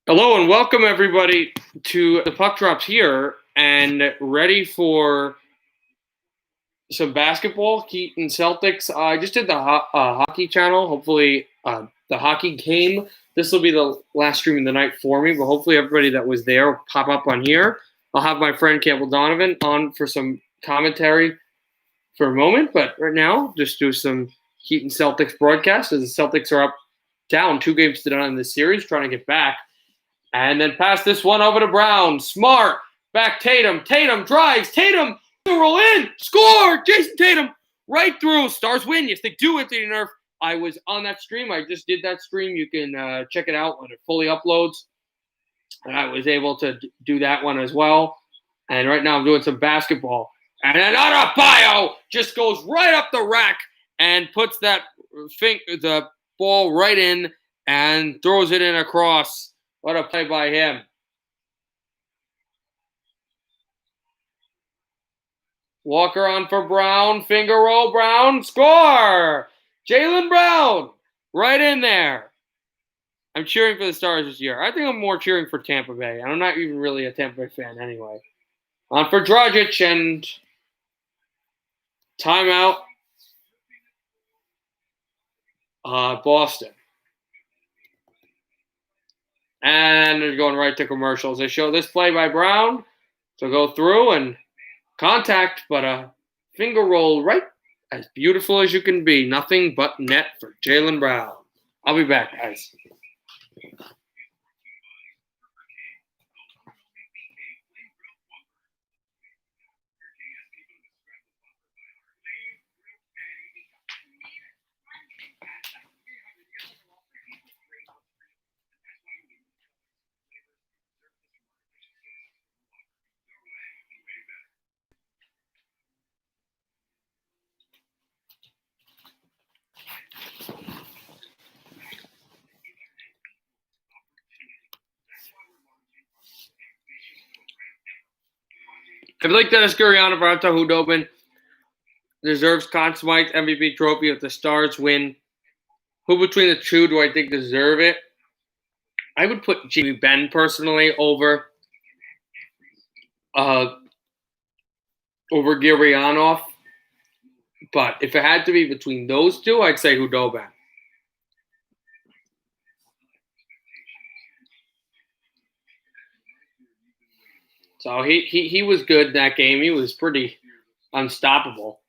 Hello and welcome everybody to the Puck Drops here and ready for some basketball. Heat and Celtics. I just did the hockey channel. Hopefully the hockey game. This will be the last stream of the night for me, but hopefully everybody that was there will pop up on here. I'll have my friend Campbell Donovan on for some commentary for a moment, but right now just do some Heat and Celtics broadcast as the Celtics are down 2 games to none in this series, trying to get back. And then pass this one over to Brown. Smart. Back Tatum. Tatum drives. Tatum. Roll in. Score. Jason Tatum. Right through. Stars win. Yes, they do, Anthony Nerf. I was on that stream. I just did that stream. You can check it out when it fully uploads. And I was able to do that one as well. And right now I'm doing some basketball. And then Adebayo just goes right up the rack and puts the ball right in and throws it in across. What a play by him. Walker on for Brown. Finger roll, Brown. Score! Jaylen Brown. Right in there. I'm cheering for the Stars this year. I think I'm more cheering for Tampa Bay. I'm not even really a Tampa Bay fan anyway. On for Dragic and timeout. Boston. And they're going right to commercials. They show this play by Brown. So go through and contact, but a finger roll right as beautiful as you can be. Nothing but net for Jaylen Brown. I'll be back, guys. I like Dennis Gurianov, Ronta Hudobin deserves Conn Smythe MVP trophy if the Stars win. Who between the two do I think deserve it? I would put Jimmy Ben personally over Gurianov. But if it had to be between those two, I'd say Hudobin. So he was good in that game. He was pretty unstoppable.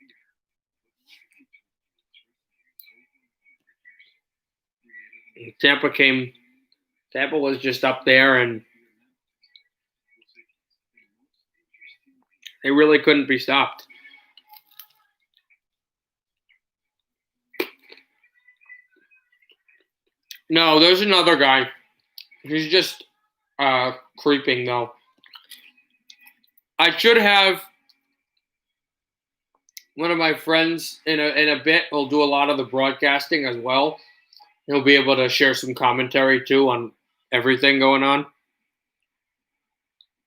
Tampa was just up there, and they really couldn't be stopped. No, there's another guy. He's just creeping, though. I should have one of my friends in a bit. He'll do a lot of the broadcasting as well. He'll be able to share some commentary, too, on everything going on.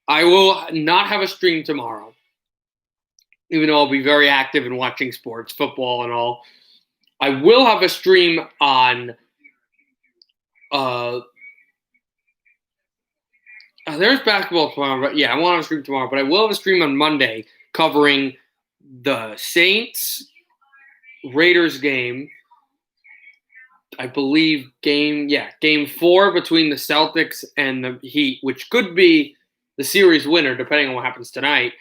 I will not have a stream tomorrow, even though I'll be very active in watching sports, football and all. I will have a stream on there's basketball tomorrow, but yeah, I won't have a stream tomorrow, but I will have a stream on Monday covering the Saints Raiders game. I believe game 4 between the Celtics and the Heat, which could be the series winner depending on what happens tonight,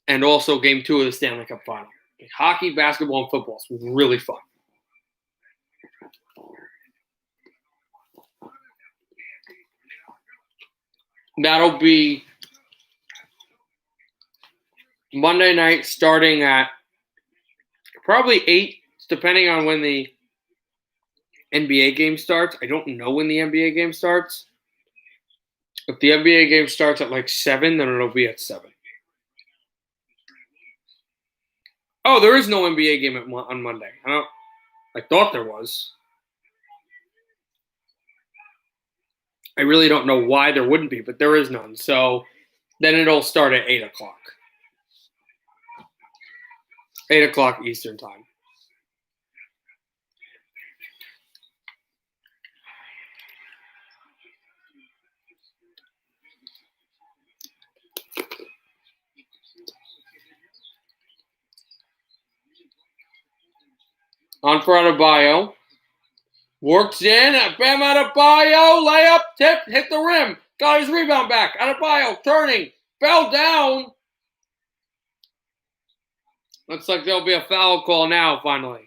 and also game 2 of the Stanley Cup Final. Hockey, basketball, and football was really fun. That'll be Monday night starting at probably 8, depending on when the NBA game starts. I don't know when the NBA game starts. If the NBA game starts at like 7, then it'll be at 7. Oh, there is no NBA game on Monday. I thought there was. I really don't know why there wouldn't be, but there is none. So then it'll start at 8 o'clock. 8 o'clock Eastern time. On for Adebayo. Works in. Bam Adebayo. Layup. Tip. Hit the rim. Got his rebound back. Adebayo turning. Fell down. Looks like there'll be a foul call now, finally.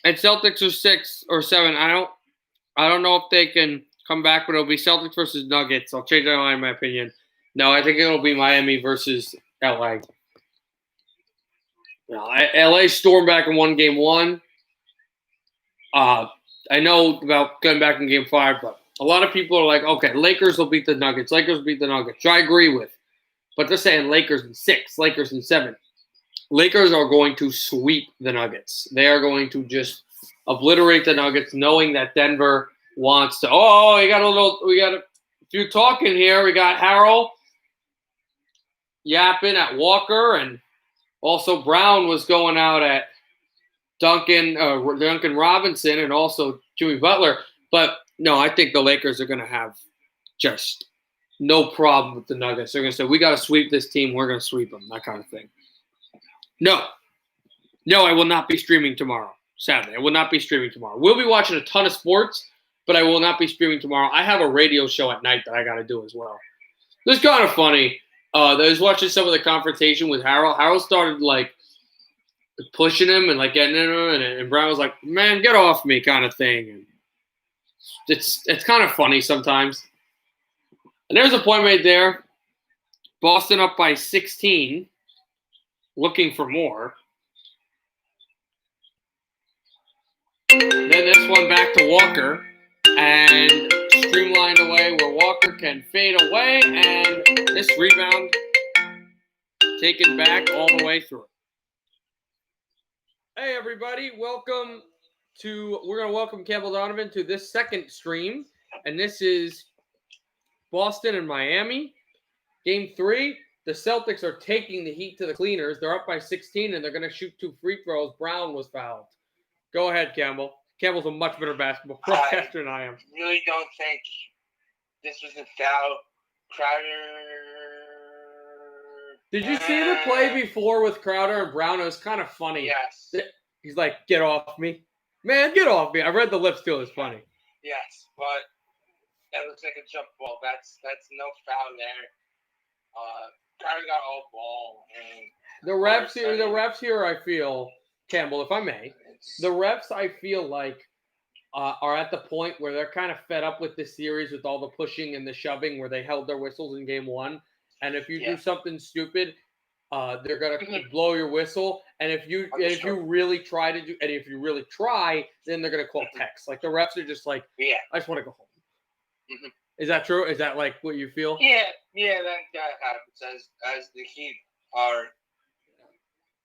And Celtics are 6 or 7. I don't know if they can come back, but it'll be Celtics versus Nuggets. I'll change that line in my opinion. No, I think it'll be Miami versus LA. LA stormed back and won game 1. I know about getting back in game 5, but a lot of people are like, okay, Lakers will beat the Nuggets. Lakers will beat the Nuggets, which I agree with. But they're saying Lakers in 6, Lakers in 7. Lakers are going to sweep the Nuggets. They are going to just obliterate the Nuggets, knowing that Denver wants to. Oh, we got a few talking here. We got Harold yapping at Walker, and also Brown was going out at Duncan Robinson, and also Jimmy Butler. But no, I think the Lakers are going to have just no problem with the Nuggets. They're going to say, we got to sweep this team. We're going to sweep them, that kind of thing. No, I will not be streaming tomorrow. Sadly, I will not be streaming tomorrow. We'll be watching a ton of sports, but I will not be streaming tomorrow. I have a radio show at night that I got to do as well. It's kind of funny. I was watching some of the confrontation with Harold. Harold started like pushing him and like getting in him, and Brown was like, "Man, get off me," kind of thing. And it's kind of funny sometimes. And there's a point made there. Boston up by 16. Looking for more. Then this one back to Walker. And streamlined away where Walker can fade away. And this rebound taken back all the way through. Hey, everybody. We're going to welcome Campbell Donovan to this second stream. And this is Boston and Miami. Game 3. The Celtics are taking the heat to the cleaners. They're up by 16, and they're going to shoot 2 free throws. Brown was fouled. Go ahead, Campbell. Campbell's a much better basketball broadcaster than I am. I really don't think this was a foul. Crowder. Did you see the play before with Crowder and Brown? It was kind of funny. Yes. He's like, get off me. Man, get off me. I read the lips too. It was funny. Yes, but that looks like a jump ball. That's no foul there. Crowder got all ball. And the refs here, I feel, Campbell, if I may, the refs, I feel like, are at the point where they're kind of fed up with this series with all the pushing and the shoving where they held their whistles in game 1. And if you do something stupid, they're going to blow your whistle. And if you really try, then they're going to call text. Like the refs are just like, I just want to go home. Mm-hmm. Is that true? Is that like what you feel? Yeah, that happens as the Heat are.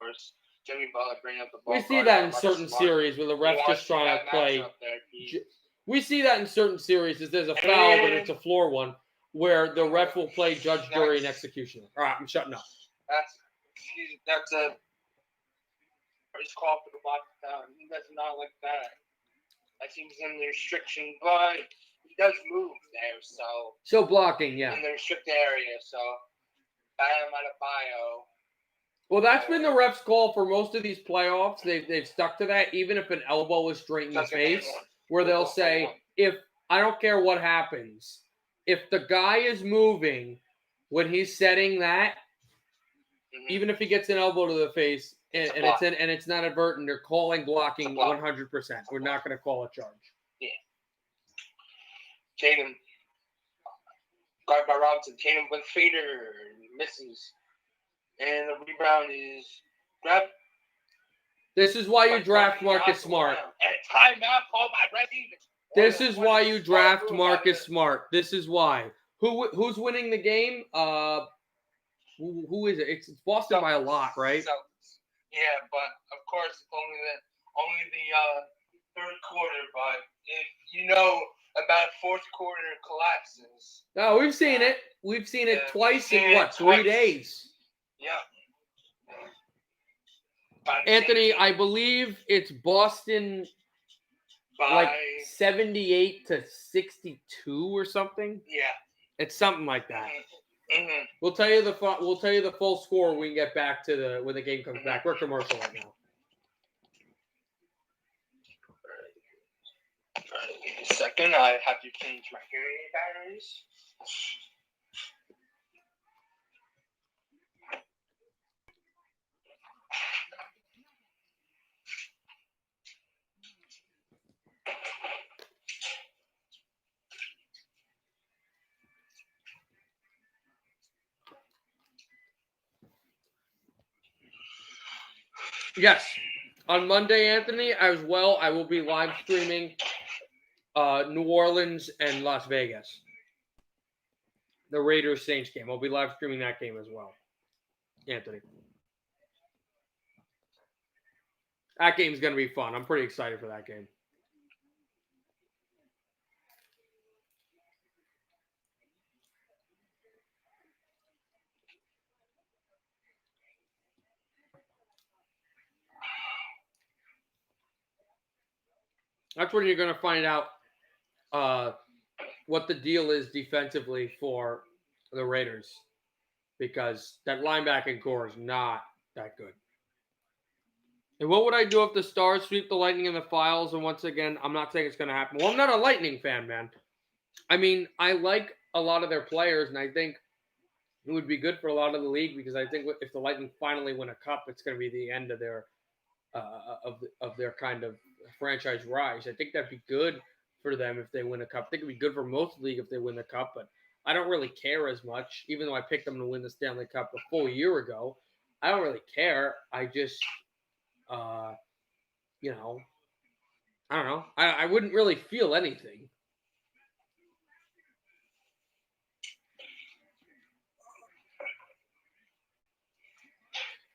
First, Jimmy Butler bringing up the ball. We see that in certain series where the refs just trying to play. We see that in certain series is there's a foul, but it's a floor one where the ref will play judge, jury, and executioner. All right, I'm shutting up. That's a first call for the lockdown. That's not like that. That seems in the restriction, but he does move there, so blocking, yeah. In the restricted area, so Bam Adebayo. Well, that's been the ref's call for most of these playoffs. They've stuck to that, even if an elbow is straight in the face, where they'll say, if I don't care what happens, if the guy is moving when he's setting that, even if he gets an elbow to the face and it's not advertent, they're calling blocking 100%. We're not going to call a charge. Yeah. Tatum, guard by Robinson. Tatum with fader, misses. And the rebound is grabbed. This is why you draft Marcus Smart. And timeout called by Reggie. This is why you draft Marcus Smart. This is why. Who's winning the game? Who is it? It's Boston by a lot, right? Yeah, but of course only the third quarter. But if you know about fourth quarter collapses. No, we've seen it. We've seen it twice in 3 days. Yeah. Anthony, I believe it's Boston like 78-62 or something. Yeah. It's something like that. Mm-hmm. We'll tell you the full score when we get back to when the game comes back. We're commercial right now. Gentlemen, I have to change my hearing aid batteries. Yes. On Monday, Anthony, as well, I will be live streaming New Orleans and Las Vegas. The Raiders Saints game. I'll be live streaming that game as well. Anthony. That game's going to be fun. I'm pretty excited for that game. That's when you're going to find out what the deal is defensively for the Raiders, because that linebacking core is not that good. And what would I do if the Stars sweep the Lightning in the finals? And once again, I'm not saying it's going to happen. Well, I'm not a Lightning fan, man. I mean, I like a lot of their players, and I think it would be good for a lot of the league, because I think if the Lightning finally win a cup, it's going to be the end of their of their kind of franchise rise. I think that'd be good for them if they win a cup. I think it'd be good for most league if they win the cup, but I don't really care as much. Even though I picked them to win the Stanley Cup a full year ago, I don't really care. I just, I don't know. I wouldn't really feel anything.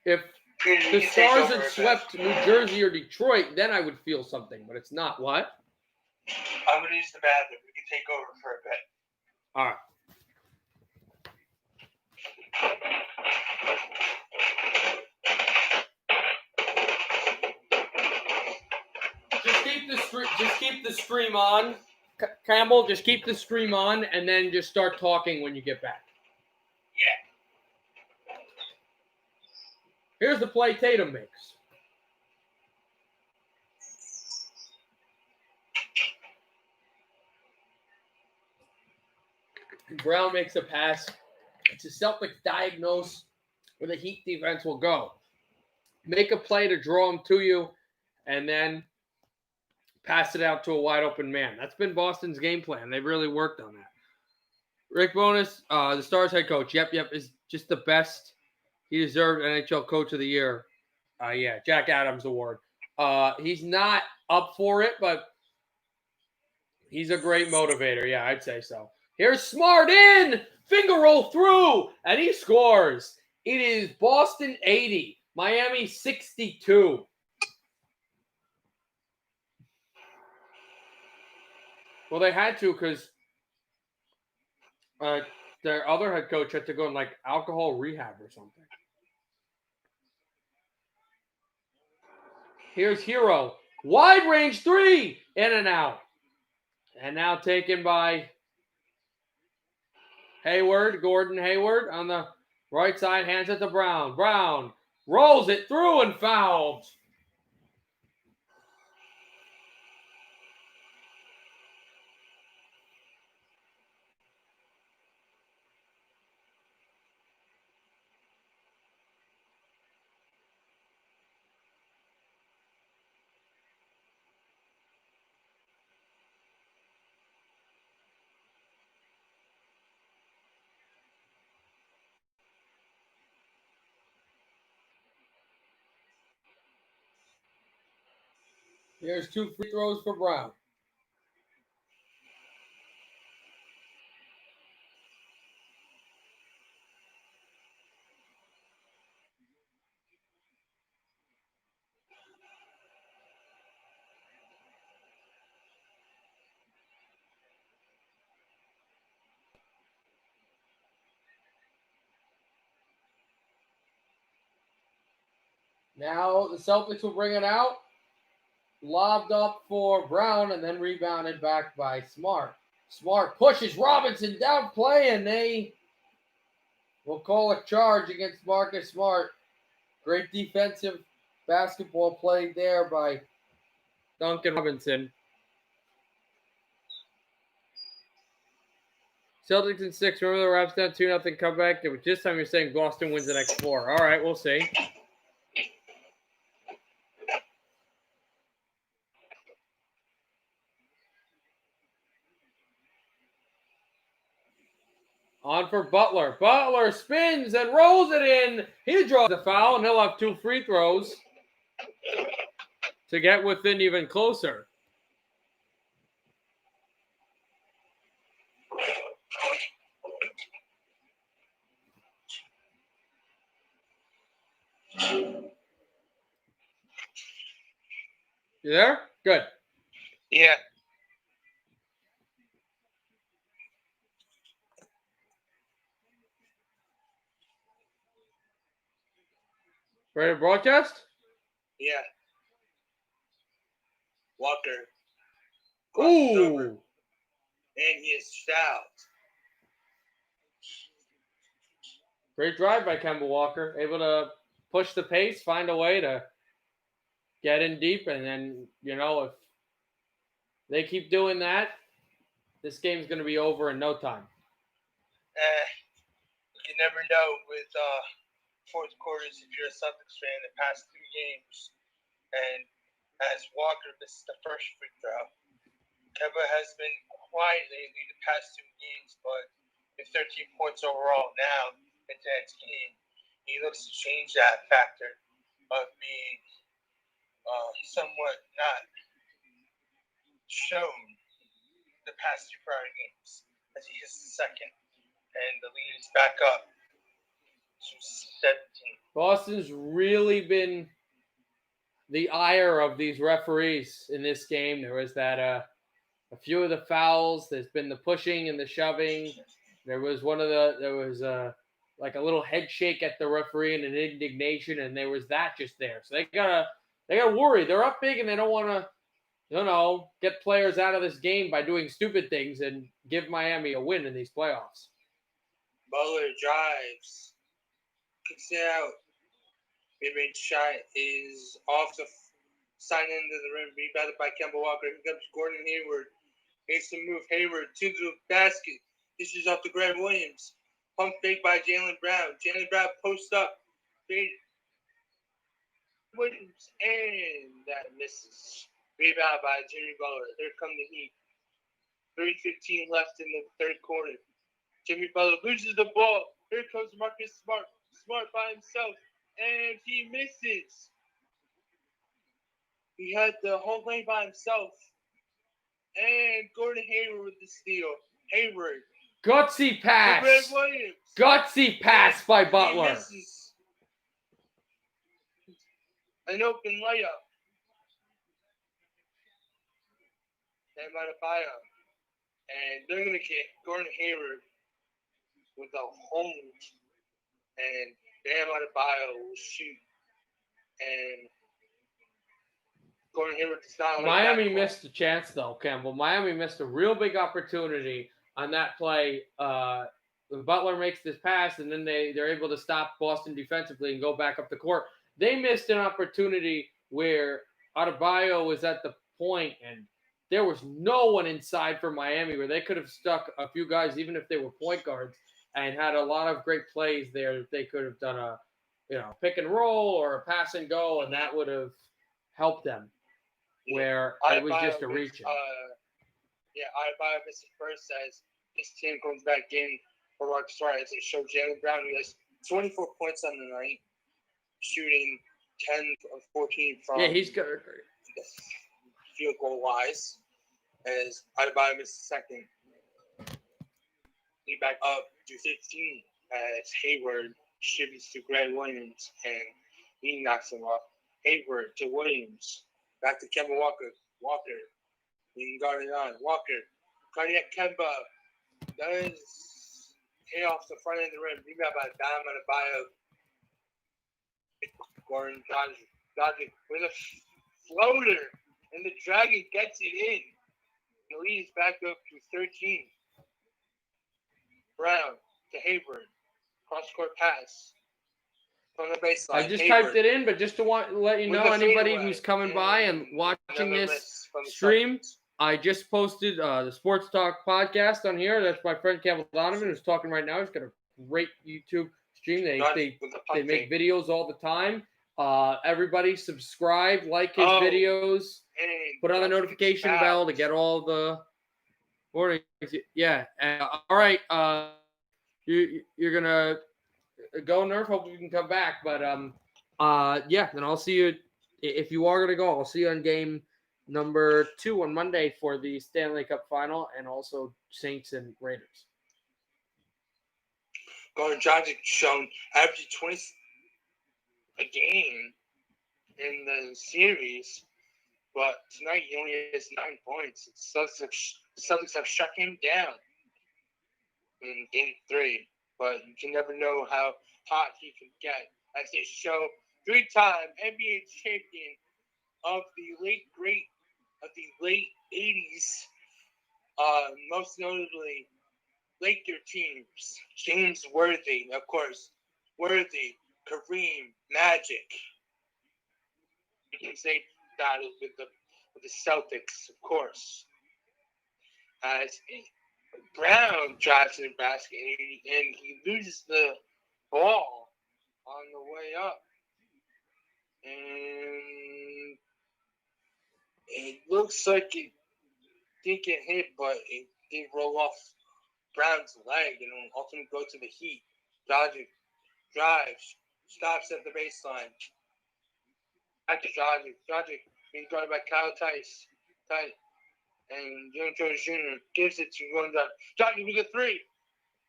If the Stars had swept New Jersey or Detroit, then I would feel something, but it's not. What? I'm going to use the bathroom. We can take over for a bit. All right. Just keep the stream on. Campbell, just keep the stream on, and then just start talking when you get back. Yeah. Here's the play Tatum makes. Brown makes a pass. It's a Celtics diagnose where the Heat defense will go. Make a play to draw them to you, and then pass it out to a wide open man. That's been Boston's game plan. They've really worked on that. Rick Bowness, the Stars head coach. Yep, is just the best. He deserved NHL Coach of the Year. Jack Adams Award. He's not up for it, but he's a great motivator. Yeah, I'd say so. Here's Smart in. Finger roll through, and he scores. It is Boston 80, Miami 62. Well, they had to, because their other head coach had to go in alcohol rehab or something. Here's Hero. Wide range three. In and out. And now taken by Gordon Hayward on the right side. Hands it to Brown. Brown rolls it through and fouled. Here's 2 free throws for Brown. Now the Celtics will bring it out. Lobbed up for Brown and then rebounded back by Smart. Smart pushes Robinson down play, and they will call a charge against Marcus Smart. Great defensive basketball played there by Duncan Robinson. Celtics in 6. Remember the Raps down 2-0 comeback? This time you're saying Boston wins the next 4. All right, we'll see. On for Butler. Butler spins and rolls it in. He draws the foul, and he'll have 2 free throws to get within even closer. You there? Good. Yeah. Ready to broadcast? Yeah. Walker. Ooh. And he is fouled. Great drive by Kemba Walker. Able to push the pace, find a way to get in deep, and then, if they keep doing that, this game's going to be over in no time. You never know with fourth quarters if you're a Celtics fan the past 3 games. And as Walker misses the first free throw, Kemba has been quiet lately the past 2 games, but with 13 points overall now in tonight's game, he looks to change that factor of being somewhat not shown the past 2 prior games as he hits the second, and the lead is back up to 17. Boston's really been the ire of these referees in this game. There was that a few of the fouls. There's been the pushing and the shoving. There was like a little head shake at the referee and an indignation, and there was that just there. So they gotta worry. They're up big, and they don't want to, get players out of this game by doing stupid things and give Miami a win in these playoffs. Butler drives, kicks it out. Mid-range shot is off the side end of the rim, rebounded by Kemba Walker. Here comes Gordon Hayward. Makes the move. Hayward to the basket. This is off to Grant Williams. Pump fake by Jaylen Brown. Jaylen Brown post up. Fade. Williams, and that misses. Rebound by Jimmy Butler. Here come the Heat. 3:15 left in the third quarter. Jimmy Butler loses the ball. Here comes Marcus Smart. Smart by himself. And he misses. He had the whole lane by himself. And Gordon Hayward with the steal. Hayward. Gutsy pass. Grant Williams. Gutsy pass by Butler. He misses. An open layup. And Adebayo. And they're going to kick Gordon Hayward with a hold. And Bam Adebayo will shoot. And Gordon Hayward does not like Miami that missed a chance, though, Campbell. Miami missed a real big opportunity on that play. Butler makes this pass, and then they're able to stop Boston defensively and go back up the court. They missed an opportunity where Adebayo was at the point, and there was no one inside for Miami where they could have stuck a few guys, even if they were point guards, and had a lot of great plays there that they could have done a pick and roll or a pass and go, and that would have helped them. Where it was just a reach. Adebayo missed it first as his team comes back in for Marcus Smart as they show Jaylen Brown, who has 24 points on the night, shooting 10 of 14 from he's good. Field goal wise, as Adebayo missed the second. He back up to 15 as Hayward shifts to Grant Williams and he knocks him off. Hayward to Williams. Back to Kemba Walker. You can guard it on. Walker. Cardiac Kemba does hit off the front end of the rim. Rebound by Bam Adebayo. Gordon dodging with a floater. And the Dragon gets it in. The lead is back up to 13. Brown to Hayward. Cross-court pass. From the baseline. I just Hayward. typed it in, but just to let you know, anybody who's coming by and watching this stream, I just posted the Sports Talk podcast on here. That's my friend Kevin Donovan who's talking right now. He's got a great YouTube stream. They make videos all the time. Everybody subscribe, like his videos, put on the notification bell to get all the warnings. Yeah. All right. You're gonna go, Nerf. Hope you can come back. But yeah. Then I'll see you if you are gonna go. I'll see you on game number 2 on Monday for the Stanley Cup Final, and also Saints and Raiders. Gordon Dragic shown averaging 20 a game in the series, but tonight he only has 9 points. The Celtics have shut him down in Game 3, but you can never know how hot he can get. As they show, 3-time NBA champion of the late 80s, most notably Laker teams, James Worthy, of course, Kareem, Magic. You can say battle with the Celtics, of course. As Brown drives in the basket and he loses the ball on the way up. And it looks like it didn't get hit, but it did roll off Brown's leg and ultimately go to the Heat. Dragic drives, stops at the baseline. Back to Dragic being guarded by Kyle Tice. And James Jones Jr. gives it to Gordon Dragic. Dragic with a 3.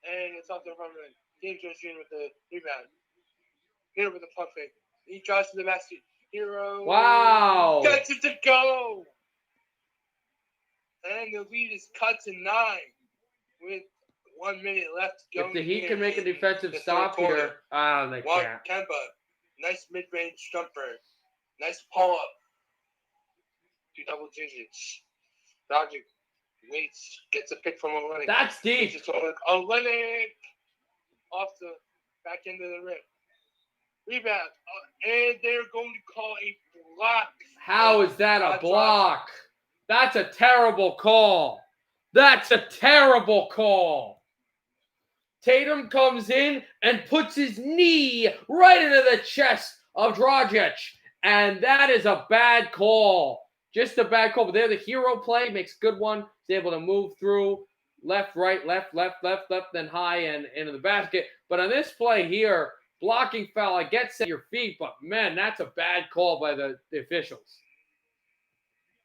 And it's off the front of James Jones Jr. with the rebound. Hero with the puck fake. He drives to the basket. Hero. Wow. Gets it to go. And the lead is cut to 9 with 1 minute left to go. If the Heat can make a defensive stop here, they can't. Kemba, nice mid-range jumper. Nice pull-up. 2 double digits. Dragic waits, gets a pick from Olenek. That's deep. Olenek off the back end of the rim. Rebound. And they're going to call a block. How is that a block? That's a terrible call. That's a terrible call. Tatum comes in and puts his knee right into the chest of Dragic. And that is a bad call. Just a bad call. But there, the hero play makes a good one. He's able to move through left, right, left, then high and into the basket. But on this play here, blocking foul, I get set your feet, but man, that's a bad call by the officials.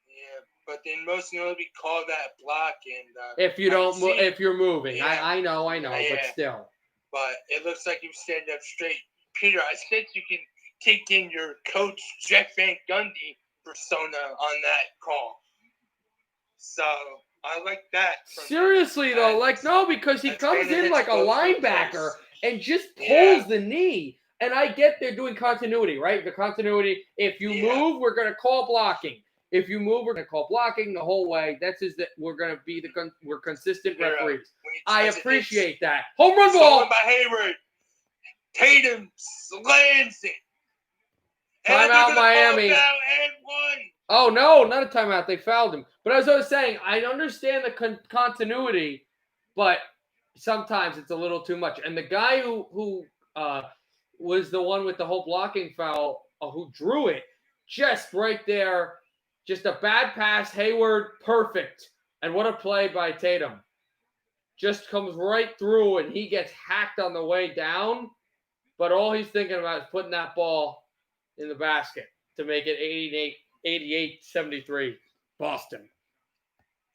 Yeah, but then most notably call that block and if you don't move, if you're moving. Yeah. I know, yeah. but still. But it looks like you stand up straight. Peter, I think you can take in your coach Jeff Van Gundy persona on that call. So I like that. Seriously though, no, because he comes in like a linebacker and just pulls the knee. And I get they're doing continuity, right? The continuity, if you move, we're going to call blocking. If you move, we're going to call blocking the whole way. That's just that we're going to be we're consistent referees. I appreciate that. Home run ball by Hayward. Tatum slams it. Timeout Miami. And 1. Oh, no, not a timeout. They fouled him. But as I was saying, I understand the continuity, but sometimes it's a little too much. And the guy who was the one with the whole blocking foul, who drew it, just right there, just a bad pass. Hayward, perfect. And what a play by Tatum. Just comes right through, and he gets hacked on the way down. But all he's thinking about is putting that ball in the basket to make it 88-73 Boston.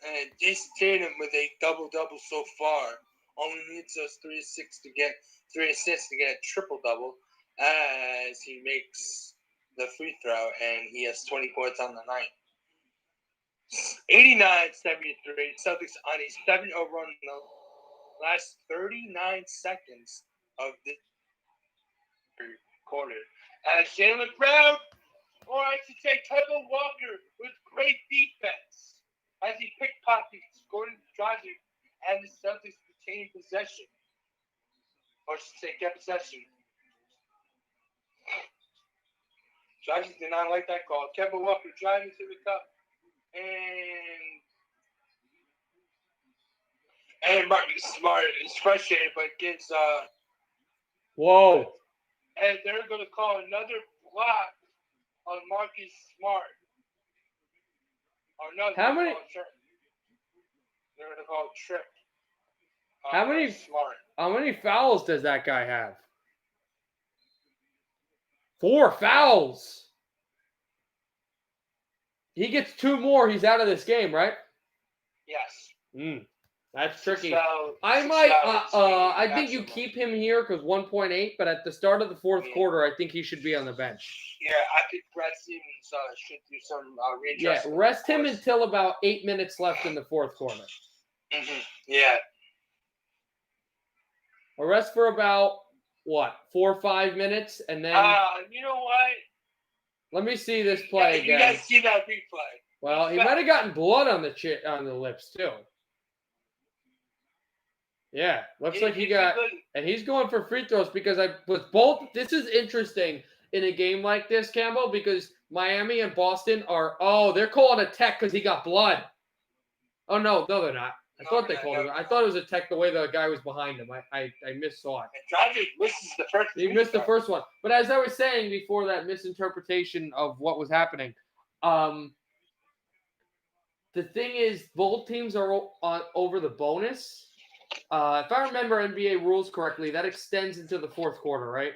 And Jason Tatum with a double-double so far. Only needs those 3 assists to get a triple-double as he makes the free throw, and he has 20 points on the night. 89-73, Celtics on a 7-0 run in the last 39 seconds of the quarter. As Jaylen Brown, or I should say Kevin Walker, with great defense as he pickpockets Gordon Dragic, and the Celtics retain possession. Or I should say get possession. Dragic did not like that call. Kevin Walker driving to the cup and And Marcus Smart is frustrated, but gives Whoa. and they're going to call another block on Marcus Smart. Or no, How many? They're going to call it trip. How many? Smart. How many fouls does that guy have? 4 fouls. He gets 2 more. He's out of this game, right? Yes. That's tricky. Fouls, I think you keep him here because 1.8, but at the start of the fourth quarter, I think he should be on the bench. Yeah, I think Brad Stevens should do some readjustment. Yeah, rest him until about 8 minutes left in the fourth quarter. Mm-hmm. Yeah. Or rest for about, 4 or 5 minutes, and then... you know what? Let me see this play again. You guys see that replay. Well, he might have gotten blood on the lips, too. Yeah, looks like he got... And he's going for free throws because this is interesting in a game like this, Campbell, because Miami and Boston are... Oh, they're calling a tech because he got blood. Oh, no, they're not. I thought they called him. I thought it was a tech the way the guy was behind him. I missaw it. Dragic misses the first. He missed the first one. But as I was saying before that misinterpretation of what was happening, the thing is both teams are over the bonus. If I remember NBA rules correctly, that extends into the fourth quarter, right?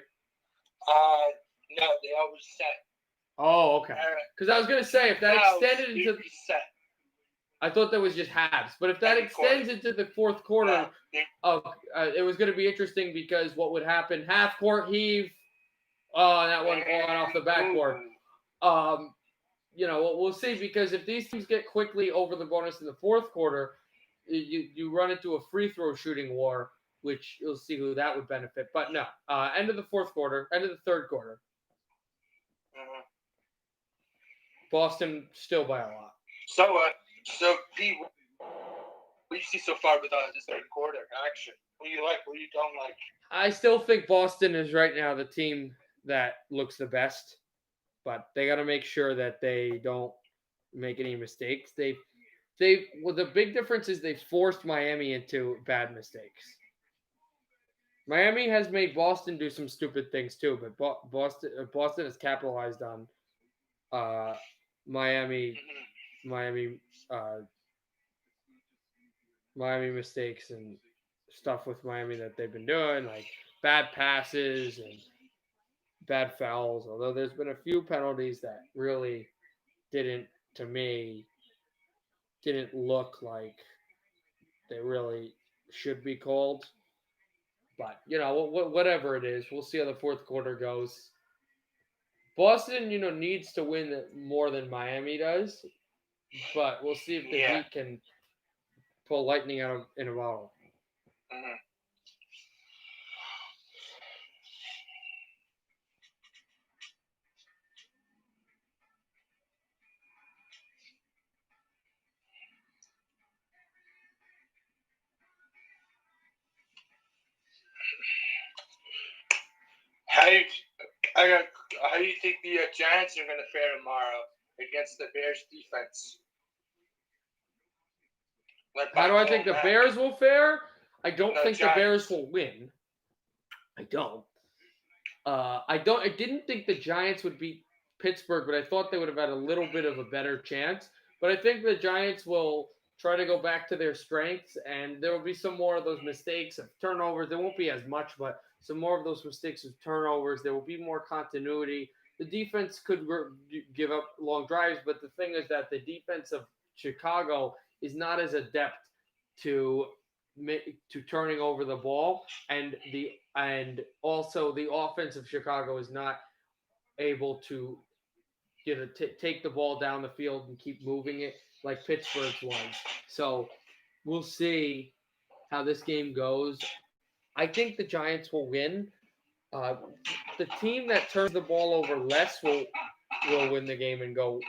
No, they always set. Oh, okay. Because I was going to say, if that extended into... Set. I thought that was just halves. But if that extends into the fourth quarter, it was going to be interesting because what would happen, half-court heave, that one falling off the backboard. We'll see because if these teams get quickly over the bonus in the fourth quarter, you run into a free throw shooting war, which you'll see who that would benefit. But no, end of the third quarter. Mm-hmm. Boston still by a lot. So Pete, what do you see so far with this third quarter action? What do you like? What do you don't like? I still think Boston is right now the team that looks the best, but they got to make sure that they don't make any mistakes. The big difference is they forced Miami into bad mistakes. Miami has made Boston do some stupid things too, but Boston has capitalized on Miami mistakes and stuff with Miami that they've been doing, like bad passes and bad fouls. Although there's been a few penalties that really didn't look like they really should be called. But, whatever it is, we'll see how the fourth quarter goes. Boston, needs to win more than Miami does. But we'll see if the Heat can pull lightning out in a bottle. Mm-hmm. How do you think the Giants are going to fare tomorrow against the Bears defense? How do I think the Bears will fare? I don't think the Bears will win. I don't. I didn't think the Giants would beat Pittsburgh, but I thought they would have had a little bit of a better chance. But I think the Giants will try to go back to their strengths, and there will be some more of those mistakes of turnovers. There won't be as much, but some more of those mistakes of turnovers. There will be more continuity. The defense could give up long drives, but the thing is that the defense of Chicago is not as adept to turning over the ball, and also the offense of Chicago is not able to take the ball down the field and keep moving it like Pittsburgh's was. So we'll see how this game goes. I think the Giants will win. The team that turns the ball over less will win the game and go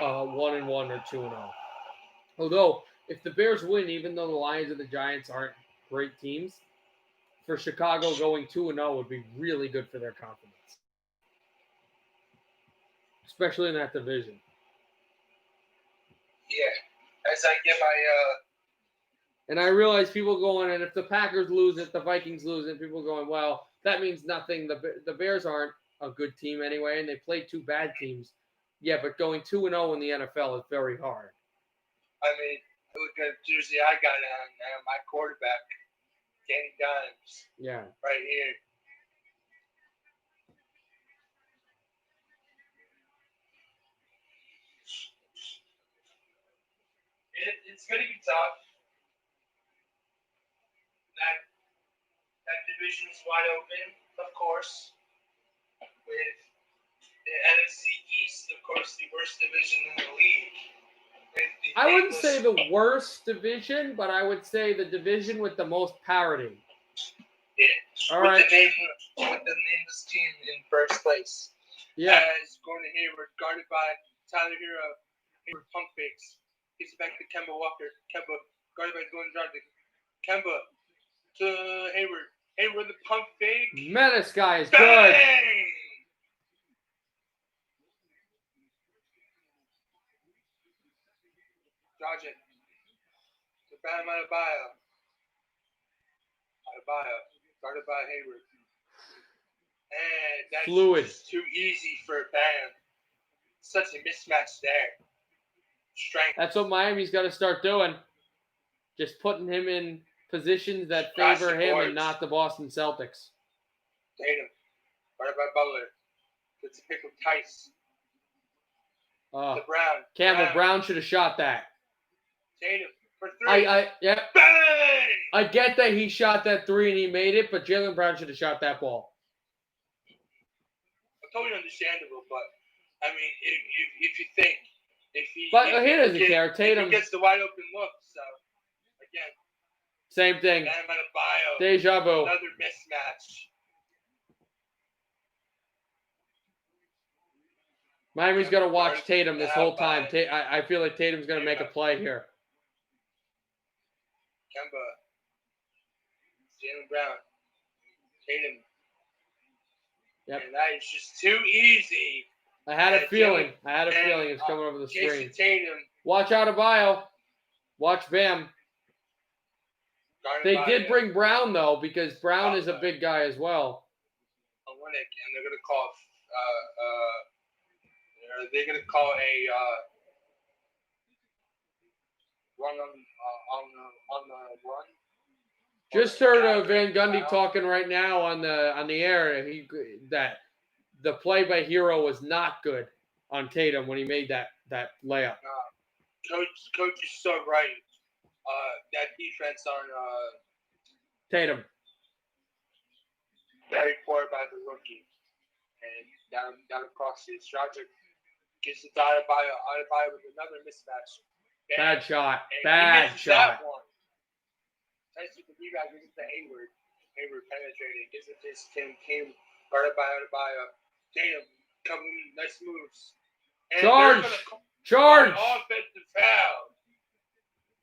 1-1 or 2-0. Although if the Bears win, even though the Lions and the Giants aren't great teams, for Chicago going 2-0 would be really good for their confidence, especially in that division. Yeah, as I get And I realize people going, and if the Packers lose it, the Vikings lose it, people going, well, that means nothing. The Bears aren't a good team anyway, and they played two bad teams. Yeah, but going 2-0 in the NFL is very hard. I mean, look at the jersey I got on now. My quarterback, Danny Dimes. Yeah. Right here. It's going to be tough. That division is wide open, of course. With the NFC East, of course, the worst division in the league. I wouldn't say the worst division, but I would say the division with the most parity. Yeah. All right. With the nameless team in first place. Yeah. As Gordon Hayward, guarded by Tyler Hero. Hayward pump fakes. Gives it back to Kemba Walker. Kemba, guarded by Gordon Dragic. Kemba to Hayward. Hayward the pump fake. Menace guy is Bang! good. Dragic. To Bam Adebayo. Adebayo, guarded by Hayward. And that's Fluid. just too easy for Bam. Such a mismatch there. Strength. That's what Miami's got to start doing. Just putting him in positions that favor him and not the Boston Celtics. Tatum, guarded by Butler. Gets a pick with Tice. To Brown. Campbell Brown should have shot that. Tatum for three. Yeah. Bang! I get that he shot that three and he made it, but Jaylen Brown should have shot that ball. Totally understandable, but I mean, if you think he doesn't care. Tatum gets the wide open look, so again, same thing. Bam Adebayo, Deja vu. another mismatch. Miami's going to watch Tatum this whole time. I feel like Tatum's going to make a play here. Kemba, Jaylen Brown, Tatum. Yep. And that is just too easy. I had a feeling it's coming over the screen. Jason Tatum. Watch Adebayo. Watch Bam. They did bring Brown, though, because Brown is a big guy as well. And they're going to call they're going to call a run on the run. Just heard Van Gundy talking right now on the air. That the play by Hero was not good on Tatum when he made that layup. Coach is so right. That defense on Tatum. Very poor by the rookie, and down across the Dragic gets it to Adebayo with another mismatch. Bad shot. Bad shot. Nice with the rebound, gives it to Hayward. Hayward penetrating, gives it to Tim King, guarded by Adebayo. Tatum, coming, nice moves. And Charge! Offensive foul.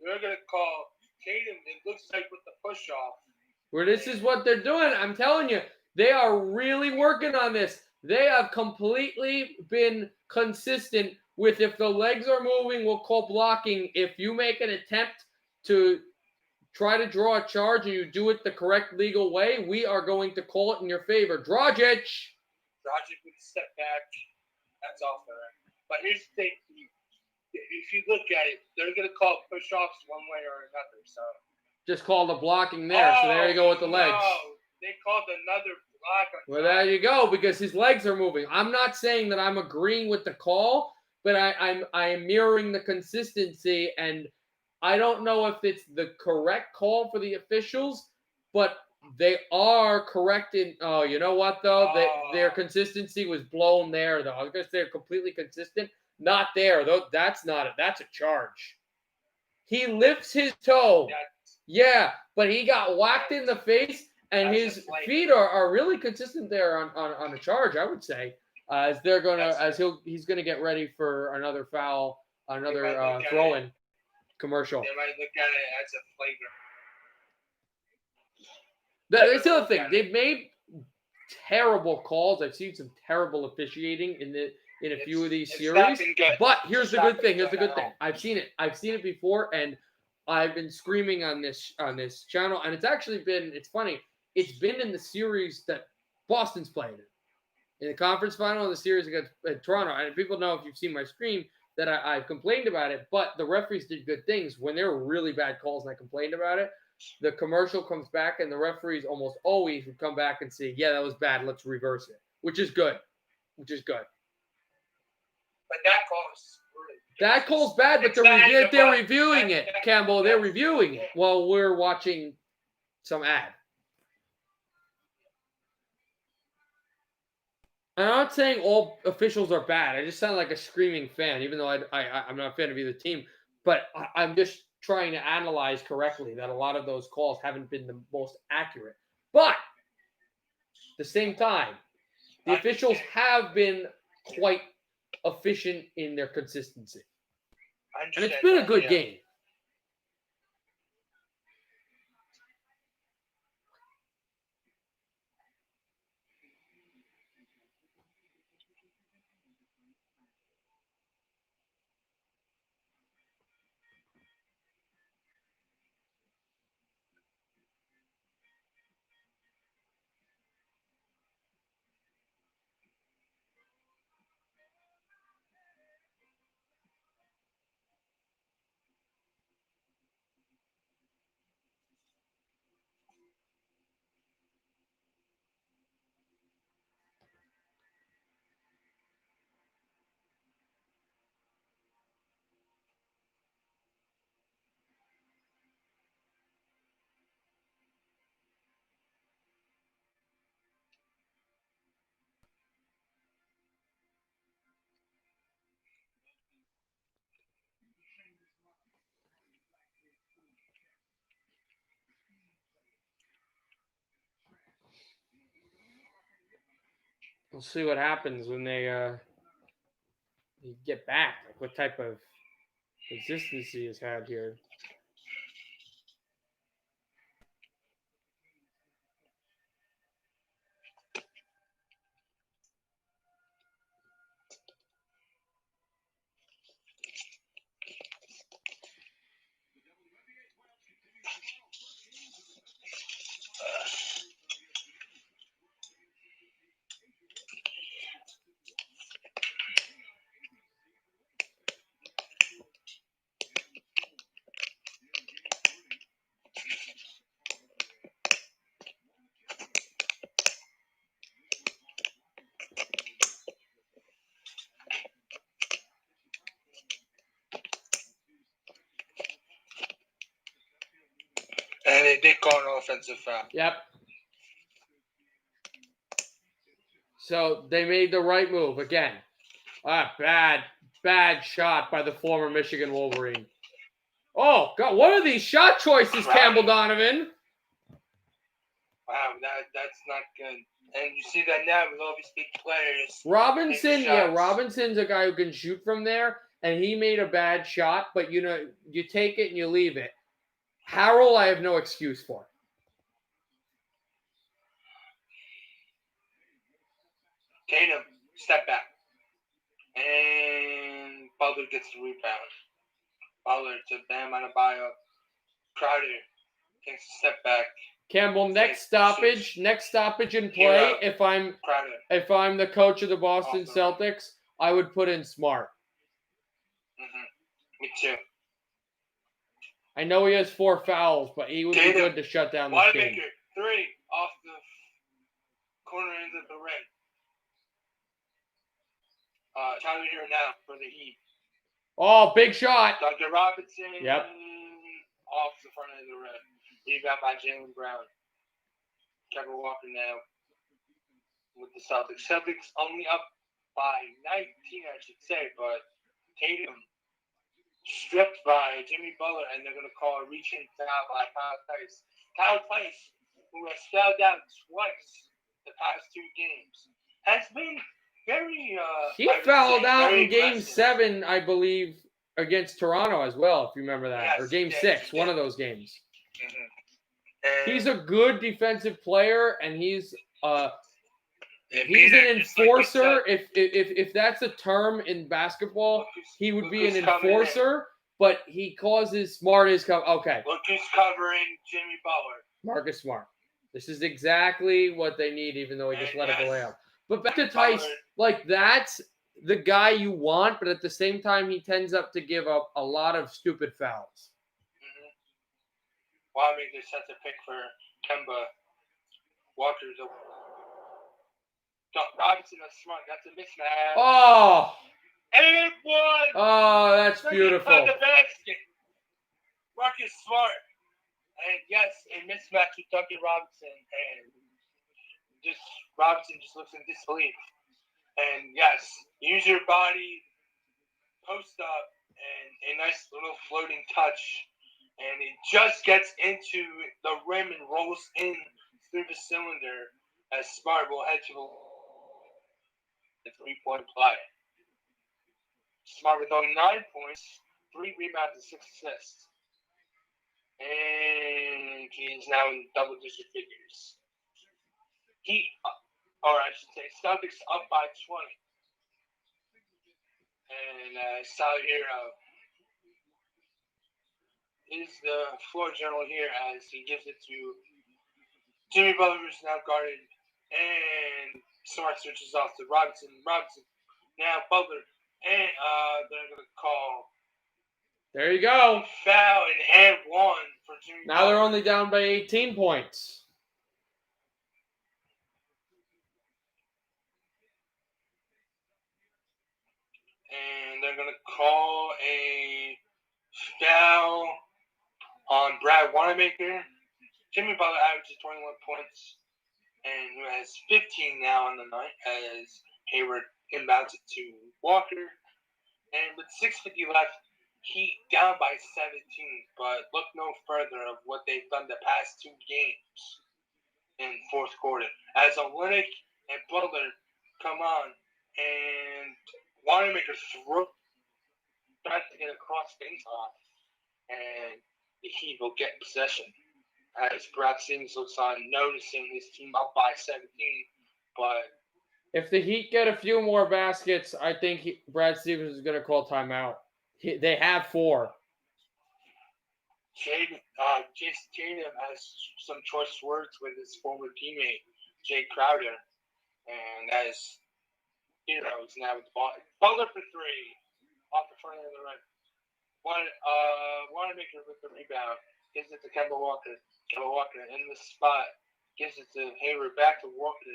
They're going to call Tatum, it looks like, with the push-off. Where this is what they're doing. I'm telling you, they are really working on this. They have completely been consistent with if the legs are moving, we'll call blocking. If you make an attempt to try to draw a charge and you do it the correct legal way, we are going to call it in your favor. Dragic with a step back. That's all fair. But here's the thing. If you look at it, they're going to call push-offs one way or another. So just call the blocking there. So there you go with the legs. No, they called another block. Well, there you go, because his legs are moving. I'm not saying that I'm agreeing with the call, but I'm mirroring the consistency, and I don't know if it's the correct call for the officials, but they are correct in. Oh, you know what though? Their consistency was blown there though. I was gonna say they're completely consistent. Not there though. That's not it. That's a charge. He lifts his toe. Yeah, but he got whacked in the face, and his feet are really consistent there on a charge. I would say as he's gonna get ready for another foul, another throw-in commercial. They might look at it as a flagrant. That's the other thing. They've made terrible calls. I've seen some terrible officiating in a few of these series. But here's the good thing. I've seen it before, and I've been screaming on this channel, and it's funny. It's been in the series that Boston's played in the conference final, the series against Toronto. And people know, if you've seen my stream, that I've complained about it, but the referees did good things. When there were really bad calls and I complained about it, the commercial comes back and the referees almost always would come back and say, yeah, that was bad, let's reverse it, which is good. But that call's bad, but they're reviewing it, Campbell. They're reviewing it while we're watching some ad. I'm not saying all officials are bad. I just sound like a screaming fan, even though I'm not a fan of either team. But I'm just trying to analyze correctly that a lot of those calls haven't been the most accurate. But at the same time, the officials have been quite efficient in their consistency. And it's been a good game. We'll see what happens when they get back. Like what type of consistency is had here. And they did call an offensive foul. Yep. So they made the right move again. Bad shot by the former Michigan Wolverine. Oh God, what are these shot choices, Campbell Donovan? Wow, that's not good. And you see that now with all these big players. Robinson's a guy who can shoot from there, and he made a bad shot, but you take it and you leave it. Harrell, I have no excuse for. Tatum, step back. And Butler gets the rebound. Butler to Bam Adebayo. Crowder takes a step back. Campbell, next stoppage in play. If I'm the coach of the Boston Celtics, I would put in Smart. Me too. I know he has 4 fouls, but he would be good to shut down this game. 3 off the corner end of the ring. Tyler here now for the Heat. Oh, big shot. Dr. Robinson. Yep. Off the front end of the rim. Rebound by Jaylen Brown. Kevin Walker now with the Celtics. Celtics only up by 19, I should say, but Tatum stripped by Jimmy Butler, and they're going to call a reaching foul by Kyle Tice. Kyle Tice, who has fouled out twice the past 2 games, has been very he fouled out in Game 7, I believe, against Toronto as well, if you remember that. Yes, or Game 6, one of those games. Mm-hmm. He's a good defensive player, and he's an enforcer. If that's a term in basketball, he would be an enforcer. but he causes Smart is okay. Look who's covering Jimmy Butler. Marcus Smart. This is exactly what they need, even though he just let it go out. But back to Tice, like that's the guy you want, but at the same time, he tends up to give up a lot of stupid fouls. Wanamaker sets a pick for Kemba Walker's a Robinson is Smart. That's a mismatch. Oh! And one! Oh, that's beautiful. The basket. Marcus Smart. And yes, a mismatch with Duncan Robinson. And Robinson just looks in disbelief. And yes, use your body, post up, and a nice little floating touch. And he just gets into the rim and rolls in through the cylinder as Smart will head to the three-point play. Smart with only 9 points, 3 rebounds, and 6 assists. And he's now in double-digit figures. Celtics up by 20. And Sal Hero is the floor general here as he gives it to Jimmy Butler, who's now guarded. And Smart switches off to Robinson. Robinson now Butler. And they're going to call. There you go. Foul and one for Jimmy Now Butler. they're only down by 18 points. And they're going to call a foul on Brad Wanamaker. Jimmy Butler averages 21 points and who has 15 now on the night as Hayward inbounds it to Walker. And with 6:50 left, Heat down by 17, but look no further of what they've done the past 2 games in fourth quarter. As Olynyk and Butler come on, and Wanamaker tries to get a cross face off, and the Heat will get possession. As Brad Stevens looks on, noticing his team up by 17, but if the Heat get a few more baskets, I think Brad Stevens is going to call timeout. They have 4. Jaden has some choice words with his former teammate, Jay Crowder, and as Heroes now with the ball. Butler for 3, off the front of the rim. Wanamaker with the rebound, gives it to Kemba Walker. Kemba Walker in the spot, gives it to Hayward, back to Walker.